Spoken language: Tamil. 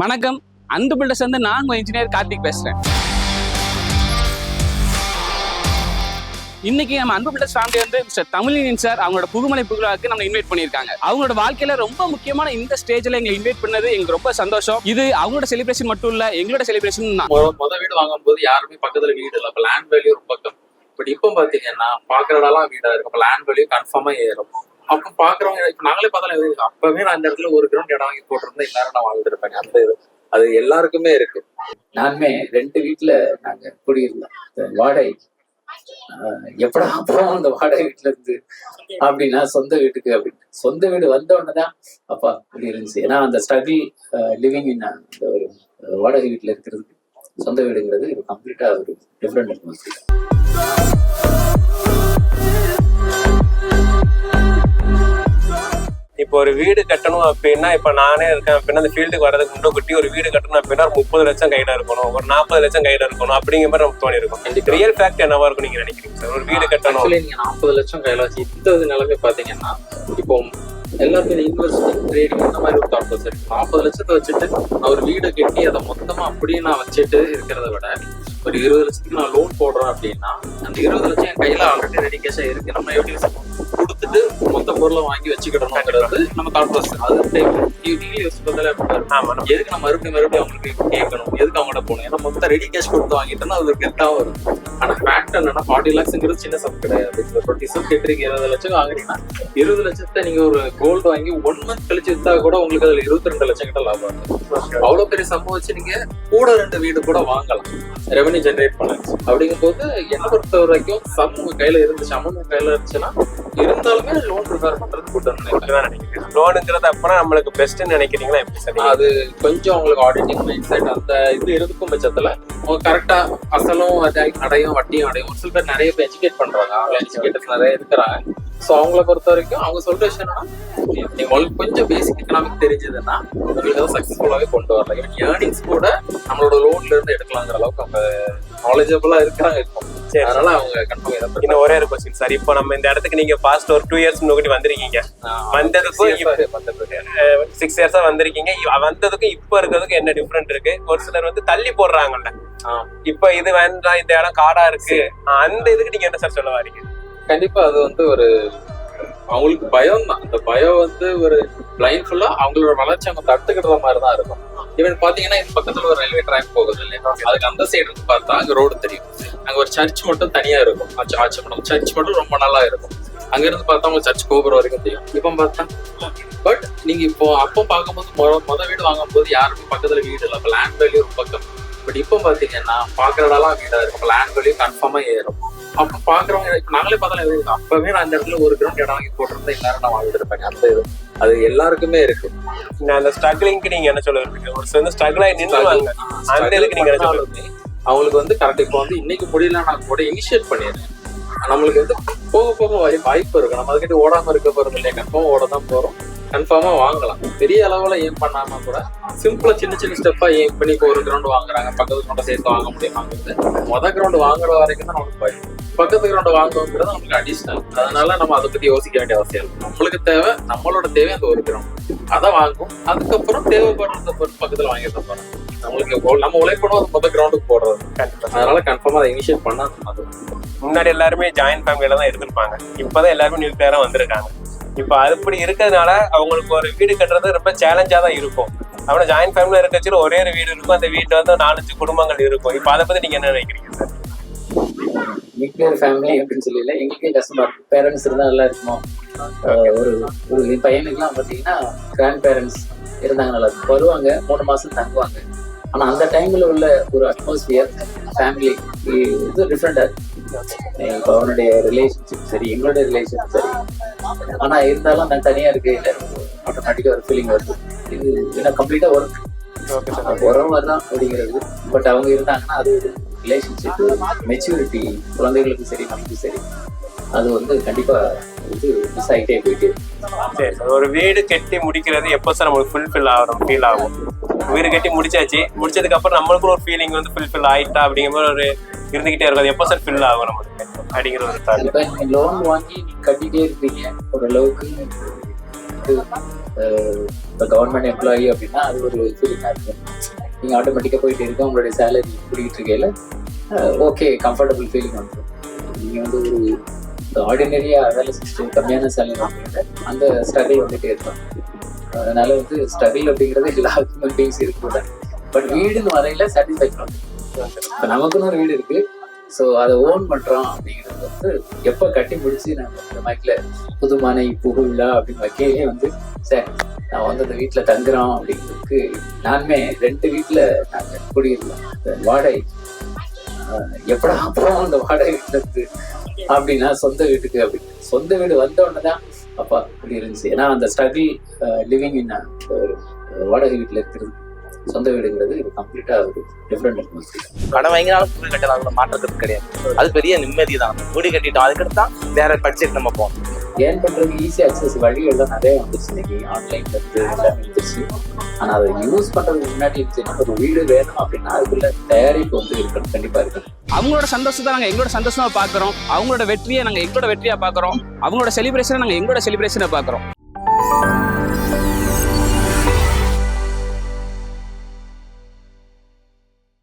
வணக்கம், அன்பு பில்டர்ஸ் வந்து நான் உங்க இன்ஜினியர் கார்த்திக் பேசுறேன். இன்னைக்கு நம்ம அன்பு பில்டர்ஸ் ஃபேமிலி வந்து மிஸ்டர் தமிழின் சார் அவங்களோட புகுமலை புகழாக்கு நம்ம இன்வைட் பண்ணியிருக்காங்க. அவங்களோட வாழ்க்கையில ரொம்ப முக்கியமான இந்த ஸ்டேஜ்ல எங்களை இன்வைட் பண்ணது எங்களுக்கு ரொம்ப சந்தோஷம். இது அவங்களோட செலிப்ரேஷன் மட்டும் இல்ல, எங்களோட செலிப்ரேஷன் தான். முதல் வீடு வாங்கும் போது யாருமே பக்கத்துல வீடு இல்லை, அப்ப லேண்ட் வேல்யூ ரொம்ப கம்மி. பட் இப்போ பாத்தீங்கன்னா பாக்குறதாலாம் வீடா இருக்கு, அப்ப லேண்ட் வேல்யூ கன்ஃபார்மா ஏறும். அப்ப பாக்குறவங்க இப்ப நாங்களே பார்த்தாலும் அப்பவே நான் அந்த இடத்துல ஒரு கிரவுண்ட் இடம் வாங்கி போட்டிருந்தேன், எல்லாரும் நான் வாழ்ந்துட்டு இருப்பேன். அந்த அது எல்லாருக்குமே இருக்கு. நானுமே 2 வீட்டுல நாங்க குடியிருந்தோம். வாடகை எப்படா அப்புறம் அந்த வாடகை வீட்டுல இருந்து அப்படின்னா சொந்த வீட்டுக்கு அப்படின்னு சொந்த வீடு வந்த உடனேதான் அப்பா அப்படி இருந்துச்சு. ஏன்னா அந்த ஸ்ட்ரகிள் லிவிங் இன் அந்த ஒரு வாடகை வீட்டுல இருக்கிறதுக்கு சொந்த வீடுங்கிறது கம்ப்ளீட்டா ஒரு டிஃப்ரெண்ட் அட்மாஸ்பியர். இப்போ ஒரு வீடு கட்டணும் அப்படின்னா, இப்ப நானே இருக்கேன் அப்படின்னா அந்த ஃபீல்டுக்கு வரதுக்கு முன்னாடி குட்டி ஒரு வீடு கட்டணும் அப்படின்னா 30 லட்சம் கையில இருக்கணும், ஒரு 40 லட்சம் கையில இருக்கணும் அப்படிங்கிற மாதிரி நமக்கு தோணி இருக்கும். ரியல் ஃபேக்ட் என்னவா இருக்கும் நீங்க நினைக்கிறீங்க சார்? ஒரு வீடு கட்டணும் நீங்க 40 லட்சம் கையில வச்சு இந்த நிலைமை பாத்தீங்கன்னா இப்போ எல்லாத்தையும் இன்வெஸ்டிங் ட்ரேடிங் இந்த மாதிரி ஒரு தாட் ப்ராசஸ் இருக்கு. 40 லட்சத்தை வச்சுட்டு நான் ஒரு வீடு கட்டி அதை மொத்தமா அப்படியே நான் வச்சுட்டு இருக்கிறத விட ஒரு 20 லட்சத்துக்கு நான் லோன் போடுறேன் அப்படின்னா அந்த 20 லட்சம் என் கையில ஆல்ரெடி ரெடி கேஷா இருக்கு, நம்ம எப்படி கொடுத்துட்டு மொத்த பொருளை வாங்கி வச்சுக்கிடணுங்கிறது நம்ம தாட் ப்ராசஸ். அது எதுக்கு நான் மறுபடியும் அவங்களுக்கு கேட்கணும், எதுக்கு அவங்கள்ட்ட போகணும்? ஏன்னா மொத்தம் ரெடி கேஷ் கொடுத்து வாங்கிட்டோம்னா அது கெட்டாவும் வரும். ஆனா ஃபேக்ட் என்னன்னா 40 லாக்ஸ்ங்கிறது சின்ன சம் கிடையாது. 20 லட்சம் கேட்டுறீங்க, 20 லட்சம் வாங்குறீங்கன்னா 20 லட்சத்தை நீங்க ஒரு கோல்டு வாங்கி 1 மந்த் கழிச்சு வித்தா கூட உங்களுக்கு அதுல 22 லட்சம் கிட்ட லாபம் இருக்கு. அவ்வளவு பெரிய சம்பவம் வச்சு நீங்க கூட 2 வீடு கூட வாங்கலாம், ரெவன்யூ ஜென்ரேட் பண்ண. அப்படிங்கும் போது என்ன பொறுத்த வரைக்கும் சம் உங்க கையில இருந்துச்சு, அமௌண்ட் கையில இருந்துச்சுன்னா இருந்தாலுமே லோன் ப்ரிப்பேர் பண்றது கூட்டம். லோனுங்கிறது அப்புறம் நம்மளுக்கு பெஸ்ட் நினைக்கிறீங்களா? எப்படி சார்? அது கொஞ்சம் உங்களுக்கு ஆடிட்டிங் மைண்ட் செட் அந்த இது இருக்கும் பட்சத்துல அவங்க கரெக்டா அசலும் அடையும் வட்டியும் அடையும். ஒரு சில பேர் நிறைய பேர் எஜுகேட் பண்றாங்க, எஜுகேட்டர்ஸ் நிறைய இருக்கிறாங்க. ஸோ அவங்கள பொறுத்த வரைக்கும் அவங்க சொல்ற விஷயம் நீங்க உங்களுக்கு கொஞ்சம் பேசிக் எக்கனாமிக் தெரிஞ்சதுன்னா உங்களுக்கு அதை சக்சஸ்ஃபுல்லாவே கொண்டு வரலாம். ஈவன் ஏர்னிங்ஸ் கூட நம்மளோட லோன்ல இருந்து எடுக்கலாங்கிற அளவுக்கு அவங்க நாலேஜபிளா இருக்கிறாங்க இருக்கும். அதனால அவங்க கன்ஃபார்ம். இன்னும் ஒரே ஒரு கொஸ்டின் சார், இப்போ நம்ம இந்த இடத்துக்கு நீங்க பாஸ்ட் ஒரு 2 இயர்ஸ் முன்னாடி வந்திருக்கீங்க, வந்ததுக்கும் 6 இயர்ஸா வந்திருக்கீங்க, வந்ததுக்கும் இப்ப இருக்கிறதுக்கு என்ன டிஃபரெண்ட் இருக்கு? ஒரு சிலர் வந்து தள்ளி போடுறாங்கல்ல, இப்ப இது வேண்டாம் இந்த இடம் காடா இருக்கு, அந்த இதுக்கு நீங்க என்ன சார் சொல்ல வரீங்க? கண்டிப்பா அது வந்து ஒரு அவங்களுக்கு பயம் தான். அந்த பயம் வந்து ஒரு பிளைண்ட்ஃபுல்லா அவங்களோட வளர்ச்சி அவங்க தடுத்துக்கிற மாதிரி தான் இருக்கும். ஈவன் பாத்தீங்கன்னா இந்த பக்கத்துல ஒரு ரயில்வே ட்ராக் போகுது இல்லையா, அதுக்கு அந்த சைடு இருந்து பார்த்தா அங்க ரோடு தெரியும். அங்க ஒரு சர்ச் மட்டும் தனியா இருக்கும், ஆச்சப்படம் சர்ச் மட்டும் ரொம்ப நல்லா இருக்கும். அங்க இருந்து பார்த்தா அவங்க சர்ச் கோபுரம் வரைக்கும் தெரியும். இப்ப பார்த்தா பட் நீங்க இப்போ அப்போ பார்க்கும்போது மொதல் வீடு வாங்கும் போது யாருமே பக்கத்துல வீடு இல்லை, அப்ப லேண்ட் வேல்யூ ரொம்ப கம்மி. பட் இப்போ பாத்தீங்கன்னா பாக்குறதாலாம் வீடா இருக்கும், லேண்ட் வேல்யூ கன்ஃபார்மா ஏறும். அப்ப பாக்குறவங்க இப்ப நாங்களே பார்த்தாலும் அப்பவே நான் அந்த இடத்துல ஒரு கிரவுண்ட் இடம் வாங்கி போட்டிருந்தேன், எல்லாரும் நான் வாழ்ந்துட்டு இருப்பேன். அந்த அது எல்லாருக்குமே இருக்கு. அந்த ஸ்ட்ரகிளிங்க்கு நீங்க என்ன சொல்ல வரீங்க? ஒரு சில ஸ்ட்ரகிள் ஆகி நின்னுவாங்க, அந்த இதுக்கு நீங்க என்ன சொல்லுவீங்க? அவங்களுக்கு வந்து கரெக்ட் இப்போ வந்து இன்னைக்கு முடியல நான் கூட இனிஷியேட் பண்ணிடுறேன். நம்மளுக்கு வந்து போக போக வாய்ப்பு இருக்கு, நம்ம அதுக்கிட்ட ஓடாம இருக்க போறது இல்லையா, கன்ஃபார்மா ஓட தான் போறோம், கன்ஃபார்மா வாங்கலாம். பெரிய அளவுல ஏம் பண்ணாம கூட சிம்பிளா சின்ன சின்ன ஸ்டெப்பா ஏம் பண்ணி இப்போ ஒரு கிரவுண்ட் வாங்குறாங்க, பக்கத்து கிரவுண்ட் சேர்த்து வாங்க முடியுமாங்கிறது. மொதல் கிரவுண்ட் வாங்குற வரைக்கும் தான் நமக்கு பயம், பக்கத்து கிரவுண்ட் வாங்குறது நமக்கு அடிஷனல். அதனால நம்ம அதை பத்தி யோசிக்க வேண்டிய அவசியம் இல்லை. நம்மளுக்கு தேவை, நம்மளோட தேவை அந்த ஒரு கிரவுண்ட், அதை வாங்கும். அதுக்கப்புறம் தேவைப்படுறத பொறுத்து பக்கத்துல வாங்கிட்டு போறோம். நம்மளுக்கு நம்ம உழைப்பணும் அது மொதல் கிரவுண்டுக்கு போடுறது. அதனால கன்ஃபார்மா அதை இனிஷியேட் பண்ணா அது. முன்னாடி எல்லாருமே ஜாயின்ட் ஃபேமிலியில தான் இருந்திருப்பாங்க, இப்பதான் எல்லாருமே நியூக்ளியரா வந்திருக்காங்க. இப்ப அப்படி இருக்கிறதுனால அவங்களுக்கு ஒரு வீடு கட்டுறது ரொம்ப சேலஞ்சா தான் இருக்கும். அவன ஜாயின்ட் ஃபேமிலியில இருக்கச்சுல ஒரே ஒரு வீடு இருக்கும், அந்த வீட்டுல வந்து 4-5 குடும்பங்கள் இருக்கும். இப்ப அதை பத்தி நீங்க என்ன நினைக்கிறீங்க சார்? நியூக்ளியர் ஃபேமிலி அப்படின்னு சொல்லல, எங்களுக்கே கஷ்டமா இருக்கும். பேரண்ட்ஸ் இருந்தா நல்லா இருக்குமோ. ஒரு பையனுக்குலாம் பாத்தீங்கன்னா கிராண்ட் பேரண்ட்ஸ் இருந்தாங்க, நல்லா வருவாங்க, 3 மாசம் தங்குவாங்க. ஆனா அந்த டைம்ல உள்ள ஒரு அட்மாஸ்பியர் ஃபேமிலி இது டிஃப்ரெண்டா இருக்கு. இப்போ அவனுடைய ரிலேஷன்ஷிப் சரி, எங்களுடைய ரிலேஷன்ஷிப் சரி, ஆனா இருந்தாலும் நான் தனியா இருக்கு ஆட்டோமேட்டிக்கா ஒரு ஃபீலிங் வருது. இது ஏன்னா கம்ப்ளீட்டா உரம் வரலாம் அப்படிங்கிறது. பட் அவங்க இருந்தாங்கன்னா அது ஒரு ரிலேஷன்ஷிப் மெச்சூரிட்டி குழந்தைகளுக்கும் சரி நமக்கும் சரி அது வந்து கண்டிப்பா இது மிஸ் ஆகிட்டே போயிட்டு. சரி சார், ஒரு வீடு கட்டி முடிக்கிறது எப்போ சார் நம்மளுக்கு ஃபுல்ஃபில் ஆகும், ஃபீல் ஆகும்? வீடு கட்டி முடிச்சாச்சு, முடிச்சதுக்கு அப்புறம் நம்மளுக்கும் ஒரு ஃபீலிங் வந்து ஃபுல்ஃபில் ஆயிட்டா அப்படிங்கிற மாதிரி ஒரு இருந்துகிட்டே இருக்கும். எப்போ சார் ஃபில் ஆகும் நம்மளுக்கு அப்படிங்கிற ஒரு லோன் வாங்கி நீங்க கட்டிட்டே இருப்பீங்க, ஓரளவுக்கு வந்து இப்போ கவர்மெண்ட் எம்ப்ளாயி அப்படின்னா அது ஒரு ஃபீலிங்காக இருக்கும். நீங்கள் ஆட்டோமேட்டிக்காக போயிட்டு இருக்க உங்களுடைய சேலரி பிடிக்கிட்டு இருக்கையில் ஓகே கம்ஃபர்டபுள் ஃபீலிங் வந்துடும். நீங்கள் வந்து ஒரு ஆர்டினரியாக வேலை செஞ்சுட்டு கம்மியான சேலரி வாங்குறது அந்த ஸ்ட்ரகிள் வந்துட்டே இருக்கும். அதனால வந்து ஸ்ட்ரகிள் அப்படிங்கிறது எல்லா ஹியூமன் பீயிங்ஸ் இருக்குல்ல. பட் வீடுன்னு வரையில சாட்டிஸ்ஃபேக்ஷன் வந்து இப்போ நமக்குன்னு ஒரு வீடு இருக்கு. ஸோ அதை ஓன் பண்றோம் அப்படிங்கிறது வந்து எப்போ கட்டி முடிச்சு நம்ம இந்த மைக்ல புதுமனை புகுல்லா அப்படின்னு வைக்கையிலே வந்து சார் நான் வந்து அந்த வீட்டில் தங்குறோம் அப்படிங்கிறதுக்கு நானுமே 2 வீட்டில் நாங்கள் குடியிருந்தோம். வாடகை எப்படா அப்புறம் அந்த வாடகை வீட்டில் இருக்கு அப்படின்னா சொந்த வீட்டுக்கு அப்படின்னு சொந்த வீடு வந்த உடனே தான் அப்பா அப்படி இருந்துச்சு. ஏன்னா அந்த ஸ்ட்ரகிள் லிவிங் இன் ஒரு வாடகை வீட்டில் இருக்கிறது சொந்த வீடுங்கிறது கம்ப்ளீட்டா ஒரு டிஃப்ரெண்ட் அட்மாஸ்பியர். கடன் வாங்கினாலும் வீடு கட்டலாம், மாற்றத்துக்கு கிடையாது. அது பெரிய நிம்மதி தான். வீடு கட்டிட்டோம், அதுக்கடுத்து தான் வேற பட்ஜெட் நம்ம போகணும். ஏன் பண்றதுக்கு ஈஸி அக்சஸ் வழிகள்லாம் நிறைய வந்துருச்சு. இன்னைக்கு ஆன்லைன்ல இருந்து எல்லாமே வந்துருச்சு. ஆனா அதை யூஸ் பண்றதுக்கு முன்னாடி இருந்துச்சுன்னா ஒரு வீடு வேணும் அப்படின்னா அதுக்குள்ள தயாரிப்பு வந்து இருக்கணும், கண்டிப்பா இருக்கணும். அவங்களோட சந்தோஷத்தை நாங்க எங்களோட சந்தோஷமா பாக்குறோம், அவங்களோட வெற்றியை நாங்க எங்களோட வெற்றியா பாக்குறோம், அவங்களோட செலிப்ரேஷனை நாங்க எங்களோட செலிப்ரேஷனை பாக்குறோம்.